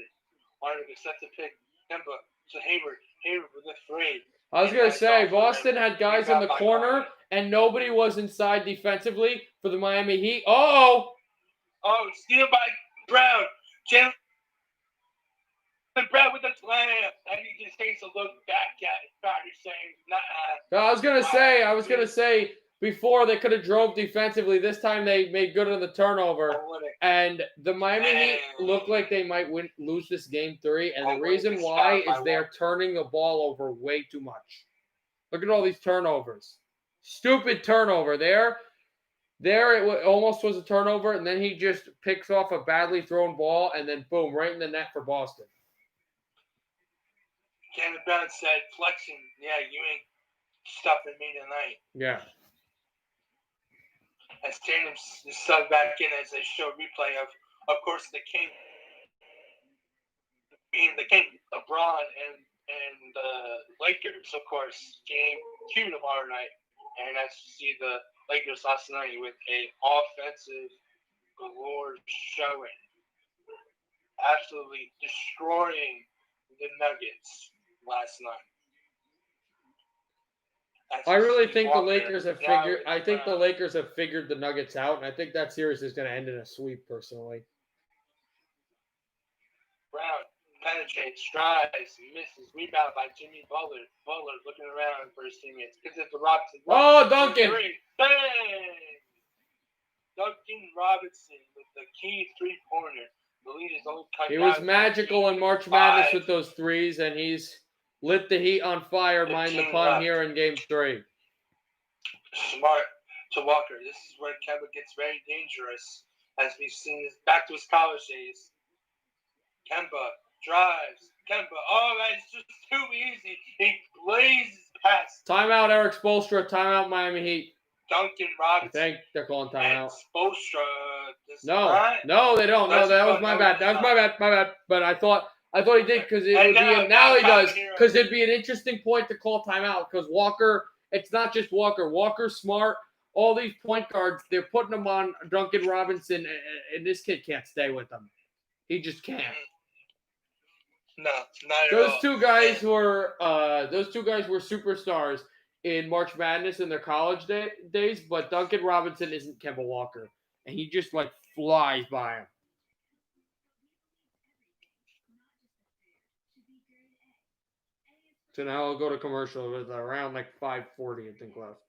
Wanamaker sets a pick. Kemba to Hayward. Hayward with a 3. I was going to say, Boston had guys in the corner, and nobody was inside defensively for the Miami Heat. Oh, steal by Brown. Jalen Brown with the slam. And he just takes a look back at it. Crowder saying, nah. I was going to say, before they could have drove defensively. This time they made good on the turnover. And the Miami Heat look like they might lose this game 3. And the reason why is they're turning the ball over way too much. Look at all these turnovers. Stupid turnover there. There it almost was a turnover, and then he just picks off a badly thrown ball, and then boom, right in the net for Boston. Kevin Brown said, flexing, yeah, you ain't stuffing me tonight. Yeah. As Tatum's subbed back in as they show replay of course, the King being the King, LeBron and the Lakers, of course, game 2 tomorrow night. And as you see the Lakers last night with a offensive galore showing, absolutely destroying the Nuggets last night. I really think the Lakers have figured. I think the Lakers have figured the Nuggets out, and I think that series is going to end in a sweep. Personally, Brown penetrates, strives, misses, rebound by Jimmy Butler. Butler looking around for his teammates. Gives it to Robinson. Oh, Duncan! Bang! Duncan Robinson with the key 3-pointer. The lead is only cut. He was magical in March Madness with those threes, and he's lit the Heat on fire, mind the pun, here in Game 3. Smart to Walker. This is where Kemba gets very dangerous, as we've seen this back to his college days. Kemba drives. That's just too easy. He blazes past. Timeout, Eric Spoelstra. Timeout, Miami Heat. Duncan I Robinson think they're calling and timeout. Spoelstra. No, they don't. No, that was my bad. That was my bad. But I thought he did because it would be. Now he does because it'd be an interesting point to call timeout because Walker. It's not just Walker. Walker's smart. All these point guards, they're putting them on Duncan Robinson, and this kid can't stay with them. He just can't. No, not at Those all. two guys were superstars in March Madness in their college days, but Duncan Robinson isn't Kemba Walker, and he just like flies by him. So now I'll go to commercial with around like 5:40, I think, left.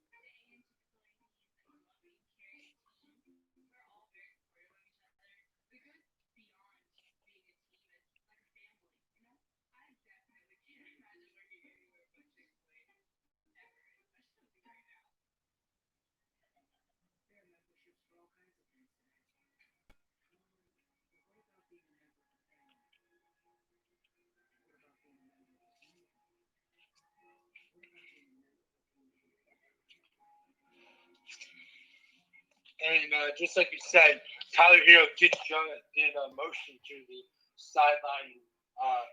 And just like you said, Tyler Hero did a motion to the sideline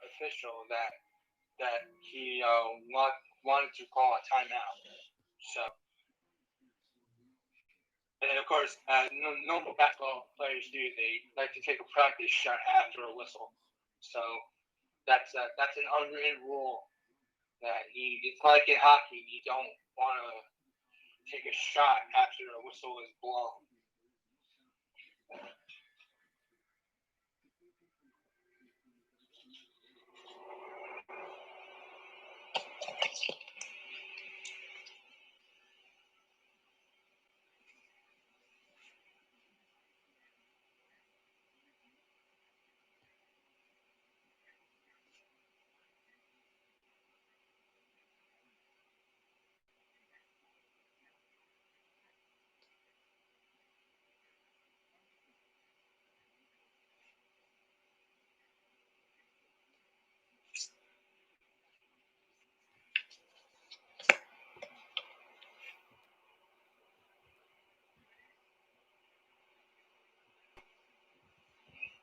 official that he wanted to call a timeout. So, and of course, normal basketball players do. They like to take a practice shot after a whistle. So that's an unwritten rule that it's like in hockey. You don't want to take a shot after a whistle is blown.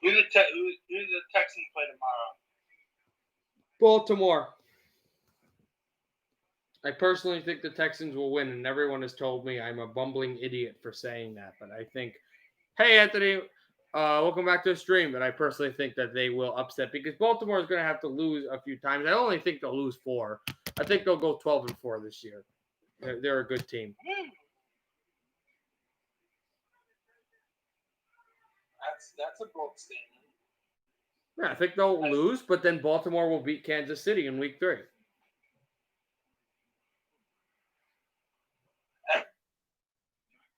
Who do the Texans play tomorrow? Baltimore. I personally think the Texans will win, and everyone has told me I'm a bumbling idiot for saying that. But I think, hey, Anthony, welcome back to the stream. But I personally think that they will upset because Baltimore is going to have to lose a few times. I only think they'll lose 4. I think they'll go 12-4 this year. They're a good team. That's a bold statement. Yeah, I think they'll lose, but then Baltimore will beat Kansas City in Week 3. Of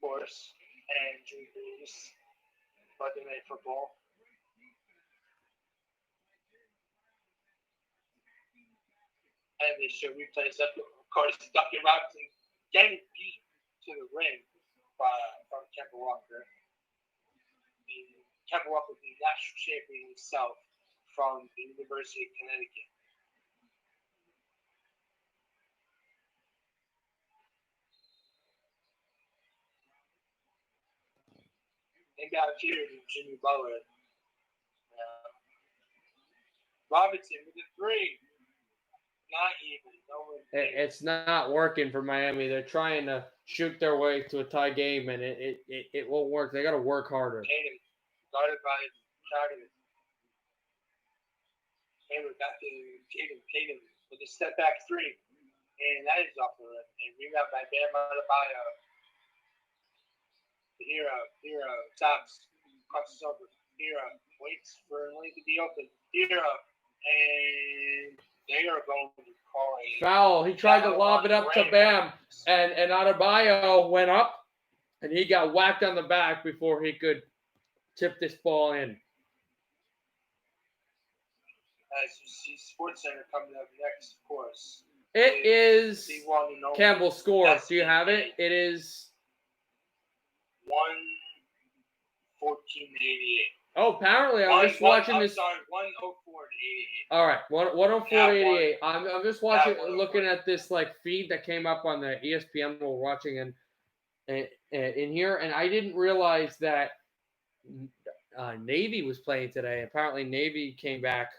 course, and Drew Brees, Monday Night Football. And they should replace that. Of course, Duncan Robinson getting beat to the ring from Kemba Walker. Kemba Walker, the national champion himself from the University of Connecticut. And got appeared in Jimmy Butler. Robinson with a 3. Not even. It's not working for Miami. They're trying to shoot their way to a tie game, and it won't work. They got to work harder. Tatum, guarded by Tatum. Tatum got to Tatum with a step back 3, and that is off the rim. And rebound by Bam Adebayo. The hero stops, crosses over. Hero waits for a lane to be open. Hero, and they are going to call a foul. He tried to lob it up to Bam, and Adebayo went up, and he got whacked on the back before he could tip this ball in. As you see, SportsCenter coming up next, of course. It is Campbell's score. Do you have it? It is 114-88. Oh, apparently I'm just watching this. I'm sorry, 104-88. All right, 104-88. I'm just watching, looking at this like feed that came up on the ESPN we're watching, and in here, and I didn't realize that Navy was playing today. Apparently, Navy came back.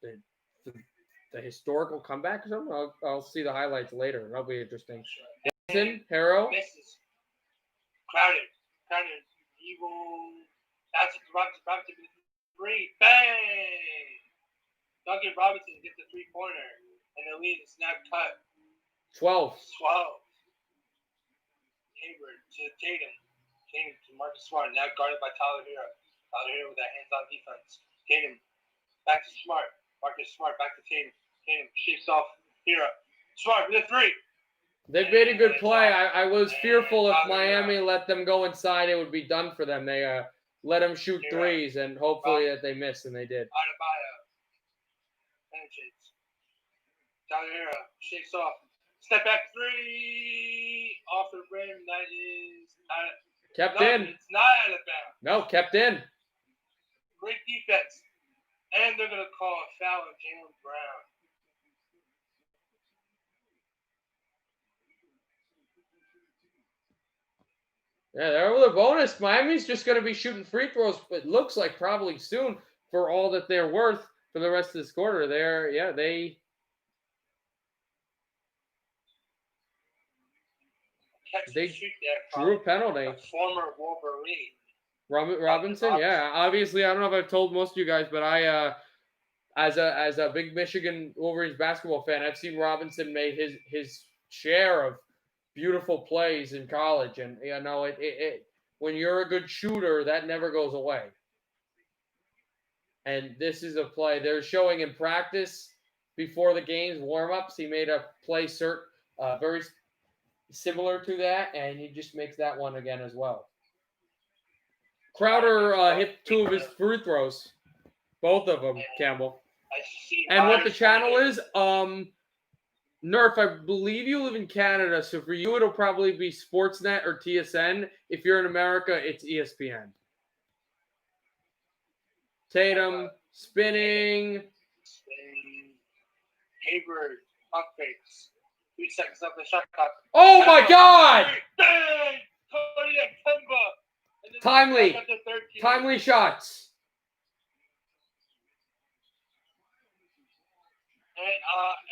The, the, the historical comeback or something. I'll see the highlights later. That'll be interesting. Harrow. Misses. Crowder. Evil. That's Robinson. Three. Bang! Duncan Robinson gets the 3-pointer. And the lead is snap cut. 12. Hayward to Tatum. Tatum to Marcus Smart. Now guarded by Tyler Hero. Tyler Hero with that hands-on defense. Tatum back to Smart. Marcus Smart back to Tatum. Tatum shakes off Hero. Smart with a 3. They made a good play. I was fearful if Miami let them go inside, it would be done for them. They let them shoot threes, and hopefully that they missed, and they did. Adebayo penetrates. Tyler Hero shakes off. Step back 3 off the rim. That is kept in. It's not out of bounds. No, kept in. Great defense. And they're going to call a foul on Jaylen Brown. Yeah, they're with a bonus. Miami's just going to be shooting free throws, it looks like probably soon for all that they're worth for the rest of this quarter. They drew a penalty. A former Wolverine. Robinson, yeah. Obviously, I don't know if I've told most of you guys, but I, as a big Michigan Wolverines basketball fan, I've seen Robinson made his share of beautiful plays in college, and it when you're a good shooter, that never goes away. And this is a play they're showing in practice before the games warm-ups. He made a play very similar to that, and he just makes that one again as well. Crowder hit 2 of his free throws, both of them, Campbell. And what the channel is, Nerf, I believe you live in Canada, so for you it'll probably be Sportsnet or TSN. If you're in America, it's ESPN. Tatum spinning. Hayward, pump fakes. 3 seconds left in the shot clock. Oh my God! Bang! Timely shots.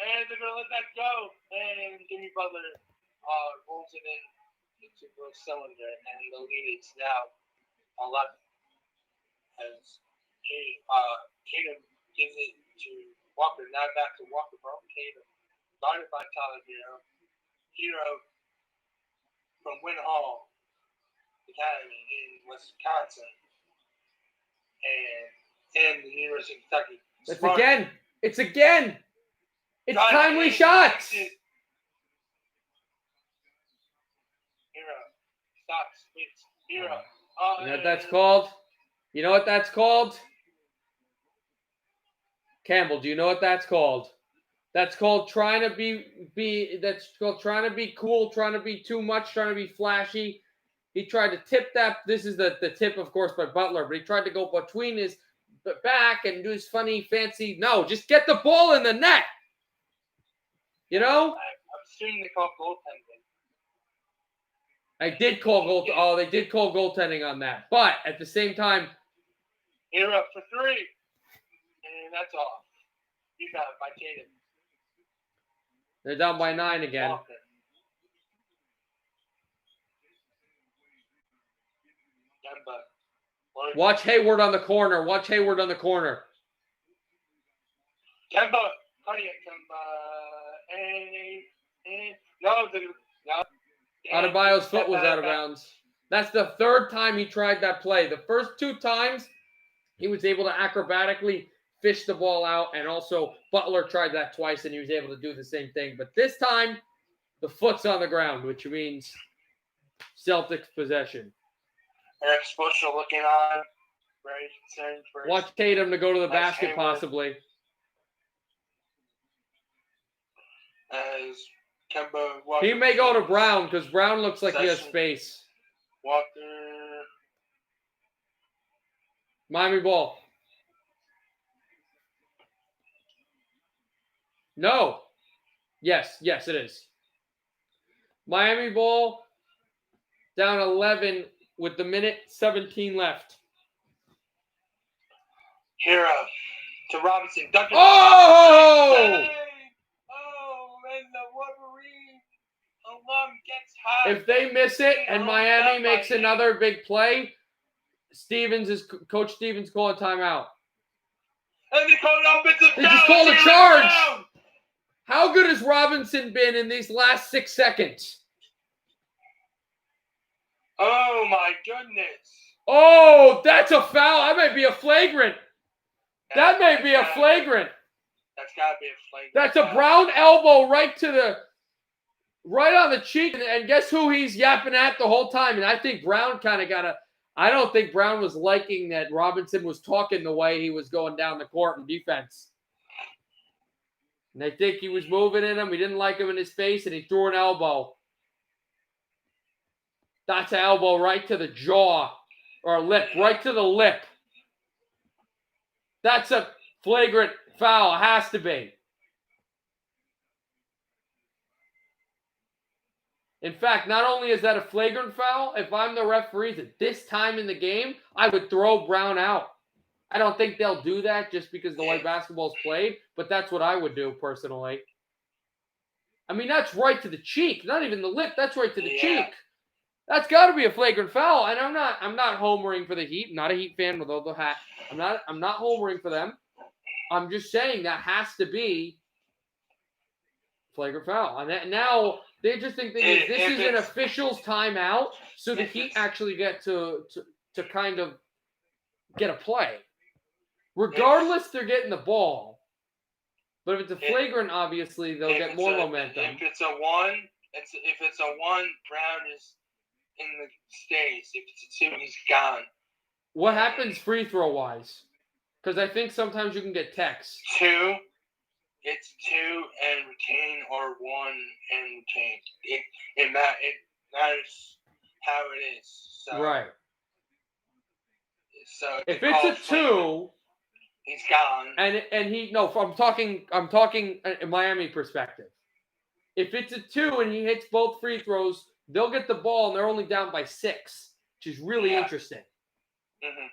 And they're gonna let that go. And Jimmy Butler rolls it into the cylinder, and the lead is now 11. As Tatum gives it to Walker, now back to Walker from Tatum, guarded by Tyler Hero. Hero from Win Hall Academy in Wisconsin, and in the University of Kentucky. It's again. It's timely shots. Hero stops. It's Hero. You know what that's called? You know what that's called? Campbell, do you know what that's called? That's called trying to be that's called trying to be cool, trying to be too much, trying to be flashy. He tried to tip that. This is the tip, of course, by Butler, but he tried to go between his back and do his funny, fancy. No, just get the ball in the net. You know? I'm assuming they call goaltending. They did call goaltending on that. But at the same time, You're up for 3. And that's off. You got it by Tatum. They're down by 9 again. Walker. Watch Hayward on the corner. Kemba. No. Adebayo's foot was out of bounds. That's the 3rd time he tried that play. The first 2 times, he was able to acrobatically fish the ball out, and also Butler tried that twice, and he was able to do the same thing. But this time, the foot's on the ground, which means Celtics possession. Eric Spoelstra looking on, very concerned. Watch Tatum to go to the basket, Hayward. Possibly. As Kemba Walker. He may go to Brown, because Brown looks like he has space. Walker. Miami ball. No. Yes, it is. Miami ball. Down 11 with the minute 17 left. Here, to Robinson. Duncan. Oh! And the Wolverine alum gets hot. If they miss it and Miami makes another big play, Coach Stevens call a timeout. And they call it offensive They just called a charge. How good has Robinson been in these last 6 seconds? Oh my goodness. Oh, that's a foul. That might be a flagrant. That may be a flagrant. That's gotta be a flagrant. That's a Brown elbow right on the cheek. And guess who he's yapping at the whole time? And I think Brown kind of I don't think Brown was liking that Robinson was talking the way he was going down the court in defense. And I think he was moving in him. He didn't like him in his face, and he threw an elbow. That's an elbow right to the jaw or lip, right to the lip. That's a flagrant foul. It has to be. In fact, not only is that a flagrant foul, if I'm the referees at this time in the game, I would throw Brown out. I don't think they'll do that just because the way basketball's played, but that's what I would do personally. I mean, that's right to the cheek, not even the lip. That's right to the cheek. That's got to be a flagrant foul. And I'm not homering for the Heat. I'm not a Heat fan with all the hat. I'm not homering for them. I'm just saying that has to be flagrant foul. And now the interesting thing is this is an official's timeout, so the Heat actually get to kind of get a play. Regardless, they're getting the ball. But if it's a flagrant, obviously they'll get more momentum. If it's a one, Brown is in the stays. If it's a two, he's gone. What happens free throw wise? Because I think sometimes you can get texts. Two. It's two and retain or one and retain. It matters how it is. So, right. So if it's a two, he's gone. I'm talking in Miami perspective. If it's a two and he hits both free throws, they'll get the ball and they're only down by 6, which is really interesting. Mm-hmm.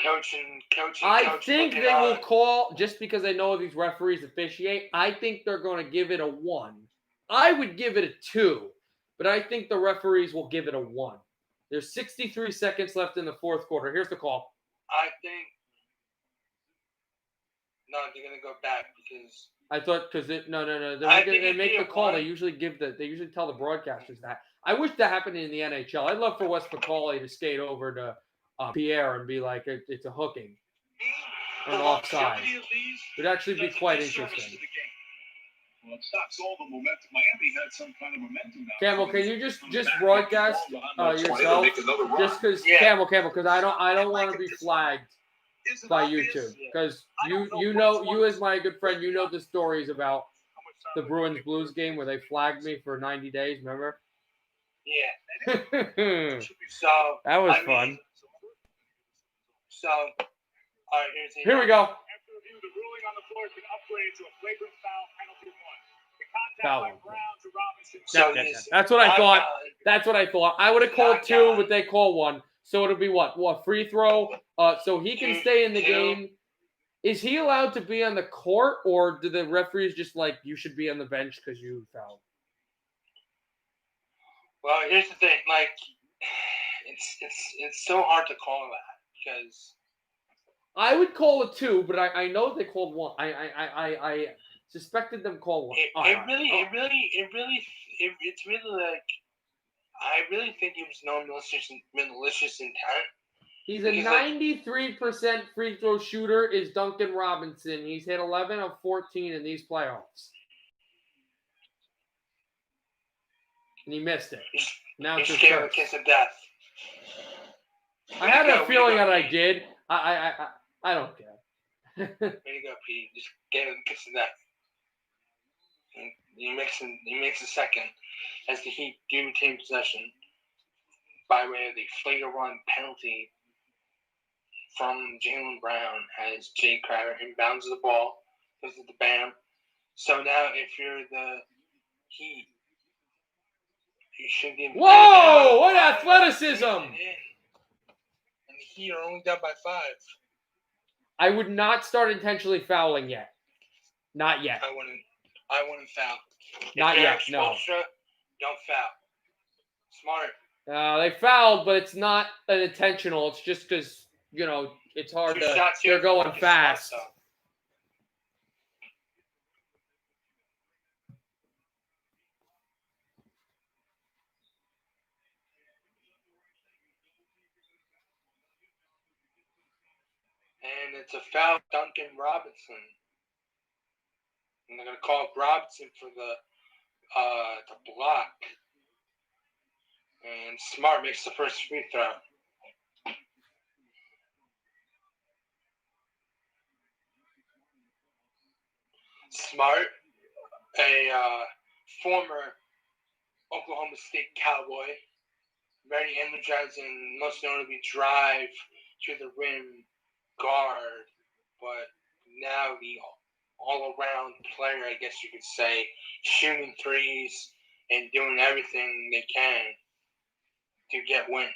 Coaching. I think they will call, just because I know these referees officiate, I think they're going to give it a 1. I would give it a 2, but I think the referees will give it a 1. There's 63 seconds left in the fourth quarter. Here's the call. I think they're going to go back because I thought they make the call. They usually tell the broadcasters that. I wish that happened in the NHL. I'd love for Wes McCauley to skate over to Pierre and be like, it's a hooking or an offside. It would actually be quite interesting. Well, it stops all the momentum. Miami had some kind of momentum now. Campbell, can you just broadcast yourself? Just because Campbell, because I don't want to be flagged by YouTube, because you as my good friend, you know the stories about the Bruins Blues game where they flagged me for 90 days. Remember? Yeah. So that was fun. So, all right, here we go. After review, the ruling on the floor has been upgraded to a flagrant foul, penalty 1. The contact by Brown to Robinson. That's what I thought. That's what I thought. I would have called 2, but they call 1. So it'll be what free throw. So he can stay in the game. Is he allowed to be on the court, or do the referees just like you should be on the bench because you fouled? Well, here's the thing. Like, it's so hard to call that because I would call it 2, but I know they called 1. I suspected them call 1. It's really like I really think it was no malicious intent. He's a 93% free throw shooter. Is Duncan Robinson? He's hit 11 of 14 in these playoffs, and he missed it. Now it's gave a kiss of death. I had a feeling that I did. I don't care. There you go, Pete. Just gave him a kiss of death. And he makes a second as the Heat do retain possession by way of the flagrant 1 penalty from Jaylen Brown as Jay Crowder inbounds the ball, goes to the bam. So now if you're the Heat, you should give. Whoa! What athleticism! And the Heat are only down by 5. I would not start intentionally fouling yet. Not yet. I wouldn't foul. Not if yet. you're No. Spoelstra, don't foul. Smart. They fouled, but it's not an intentional. It's just because it's hard 2 to. shots here They're going for fast. Smart, and it's a foul, Duncan Robinson. And they're going to call Robinson for the block. And Smart makes the first free throw. Smart, a former Oklahoma State Cowboy, very energizing, most notably drive to the rim guard, but now the all-around player, I guess you could say, shooting threes and doing everything they can to get wins.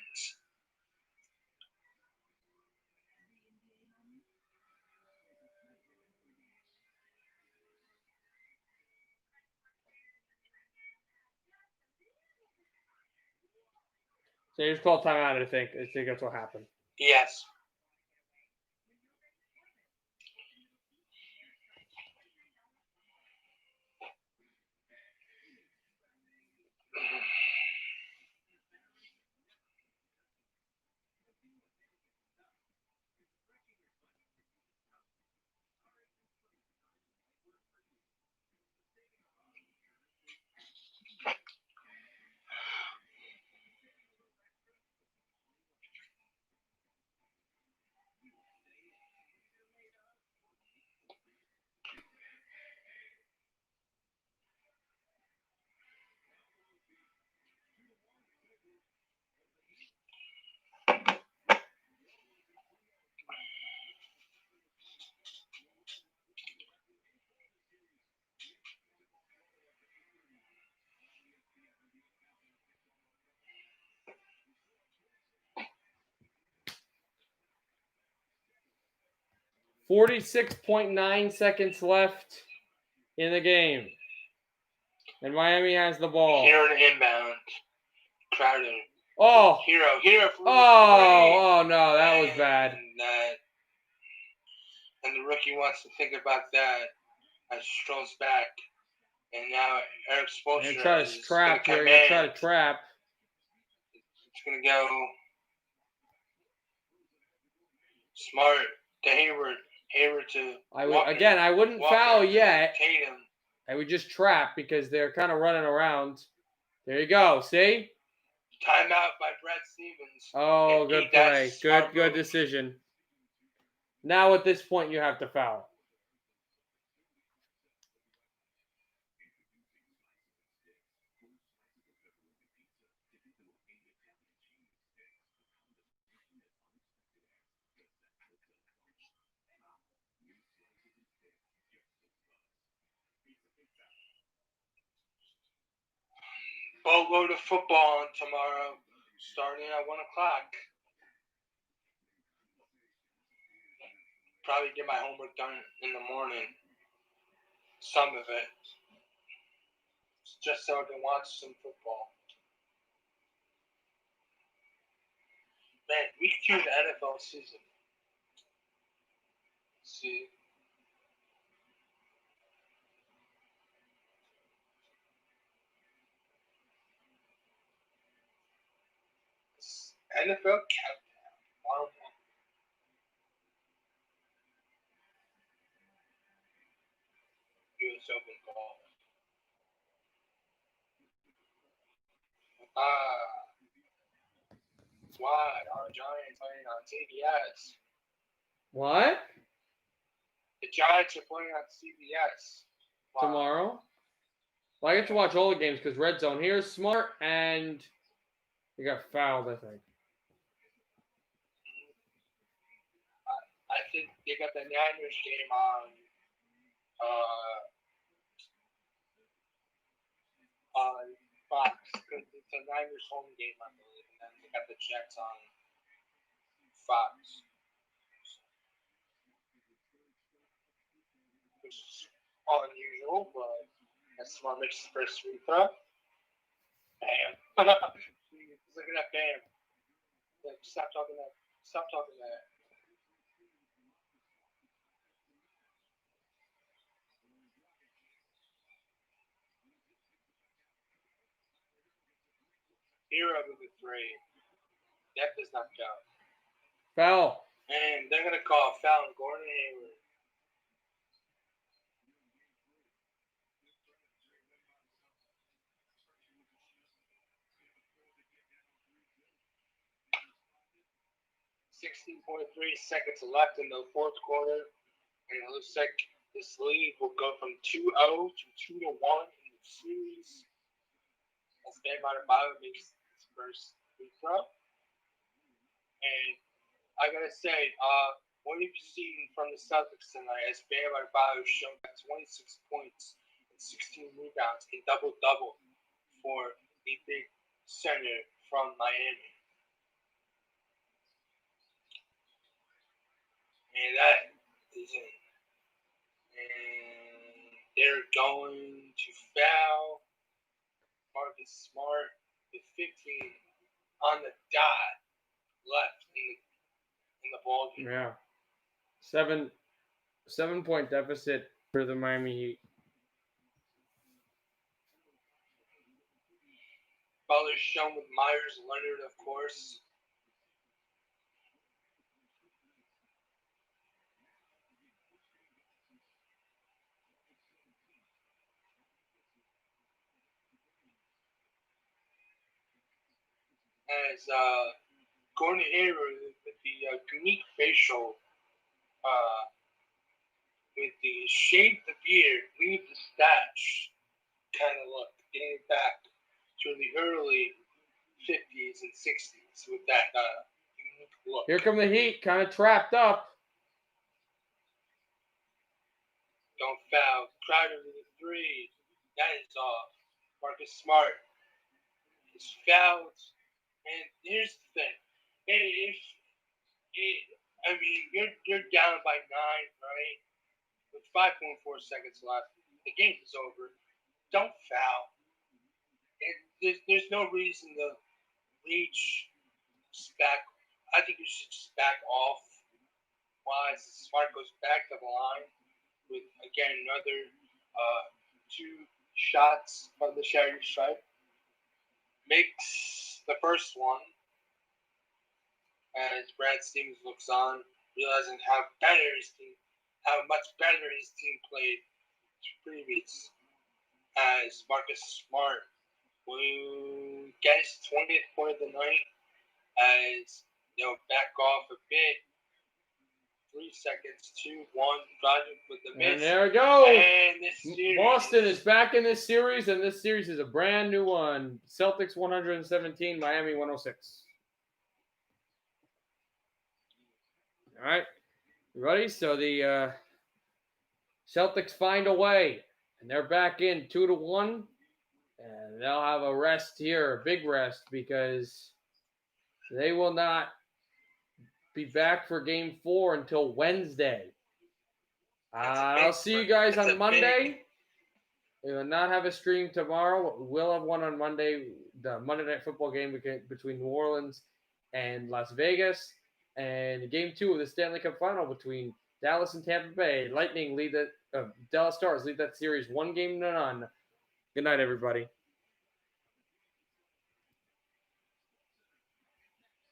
So you just call timeout, I think. I think that's what happened. Yes. .9 seconds left in the game. And Miami has the ball. Here an inbound. Crowder. Oh. Hero. Oh, no, that was bad. And the rookie wants to think about that as strolls back. And now Eric Spoelstra Try to trap here. Gonna try to trap. It's going to go Smart to Hayward. Hayward to I wouldn't Walker, foul yet. Tatum. I would just trap because they're kind of running around. There you go. See? Timeout by Brad Stevens. Oh, good play. Good decision. Now at this point, you have to foul. Boatload of football on tomorrow, starting at 1 o'clock. Probably get my homework done in the morning. Some of it. Just so I can watch some football. Man, week 2 of the NFL season. Let's see. NFL countdown. Wow. US Open golf. Why are Giants playing on CBS? What? The Giants are playing on CBS. Wow. Tomorrow? Well, I get to watch all the games because Red Zone. Here's Smart, and he got fouled, I think. they got the Niners game on Fox because it's a Niners home game, I believe, and then they got the Jets on Fox, which is unusual, but that's Smart makes his first free throw. Bam! Look at that, bam! Like, stop talking that. Stop talking that. Hero with the three. That does not count. Foul. And they're going to call a foul on Gordon Hayward. .3 seconds left in the fourth quarter. And it looks like this lead will go from 2-0 to 2-1 in the series. As Bam Adebayo makes his first free throw. And I gotta say, what have you seen from the Celtics tonight? As Bam Adebayo showed 26 points and 16 rebounds, a double-double for a big center from Miami. And that is it. And they're going to foul Marcus Smart with 15 on the dot left in the ball game. Yeah. 7-point deficit for the Miami Heat. Butler's shown with Myers Leonard, of course. As Gordon Hayward with the unique facial, with the shape of the beard, leave the stash kind of look, getting it back to the early 50s and 60s with that unique look. Here come the Heat, kind of trapped up. Don't foul. Crowder with a three. That is off. Marcus Smart is fouled. And here's the thing. You're down by 9, right? With 5.4 seconds left. The game is over. Don't foul. There's no reason to reach back. I think you should just back off. While Smart goes back to the line with, again, another 2 shots from the charity stripe. Makes the first one as Brad Stevens looks on, realizing how much better his team played previous. As Marcus Smart will get his 20th point of the night as they'll back off a bit. 3 seconds, 2, 1, driving with the miss. And there we go. And this series, Boston is back in this series, and this series is a brand new one. Celtics 117, Miami 106. All right, you ready? So the Celtics find a way, and they're back in 2-1, and they'll have a rest here, a big rest, because they will not be back for Game 4 until Wednesday. I'll see you guys on Monday. We will not have a stream tomorrow. We'll have one on Monday, the Monday Night Football game between New Orleans and Las Vegas, and Game 2 of the Stanley Cup Final between Dallas and Tampa Bay. Lightning lead that. Dallas Stars lead that series 1-0. Good night, everybody.